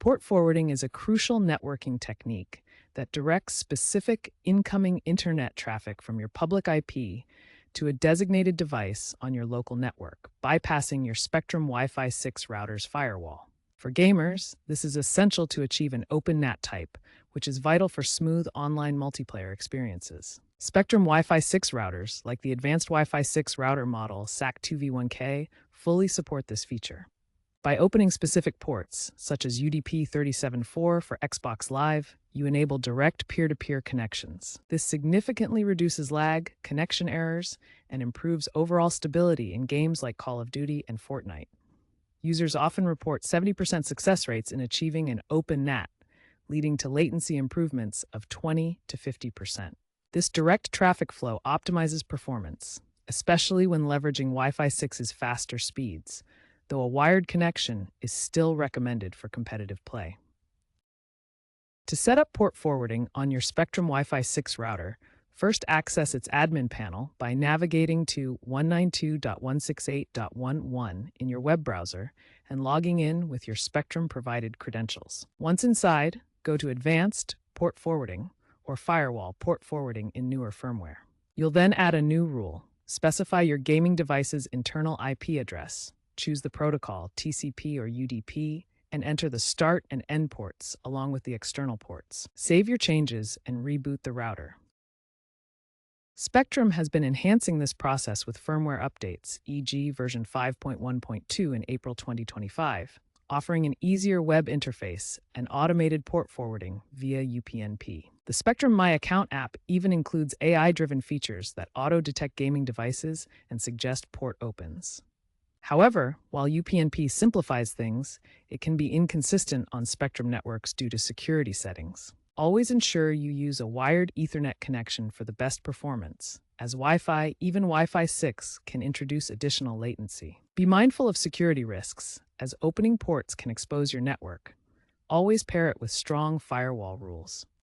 Port forwarding is a crucial networking technique that directs specific incoming internet traffic from your public IP to a designated device on your local network, bypassing your Spectrum Wi-Fi 6 router's firewall. For gamers, this is essential to achieve an open NAT type, which is vital for smooth online multiplayer experiences. Spectrum Wi-Fi 6 routers, like the advanced Wi-Fi 6 router model SAC2v1K, fully support this feature. By opening specific ports, such as UDP37.4 for Xbox Live, you enable direct peer-to-peer connections. This significantly reduces lag, connection errors, and improves overall stability in games like Call of Duty and Fortnite. Users often report 70% success rates in achieving an open NAT, leading to latency improvements of 20 to 50%. This direct traffic flow optimizes performance, especially when leveraging Wi-Fi 6's faster speeds, though a wired connection is still recommended for competitive play. To set up port forwarding on your Spectrum Wi-Fi 6 router, first access its admin panel by navigating to 192.168.11 in your web browser and logging in with your Spectrum-provided credentials. Once inside, go to Advanced Port Forwarding or Firewall Port Forwarding in newer firmware. You'll then add a new rule. Specify your gaming device's internal IP address. Choose the protocol, TCP or UDP, and enter the start and end ports along with the external ports. Save your changes and reboot the router. Spectrum has been enhancing this process with firmware updates, e.g. version 5.1.2 in April 2025, offering an easier web interface and automated port forwarding via UPnP. The Spectrum My Account app even includes AI-driven features that auto-detect gaming devices and suggest port opens. However, while UPnP simplifies things, it can be inconsistent on Spectrum networks due to security settings. Always ensure you use a wired Ethernet connection for the best performance, as Wi-Fi, even Wi-Fi 6, can introduce additional latency. Be mindful of security risks, as opening ports can expose your network. Always pair it with strong firewall rules.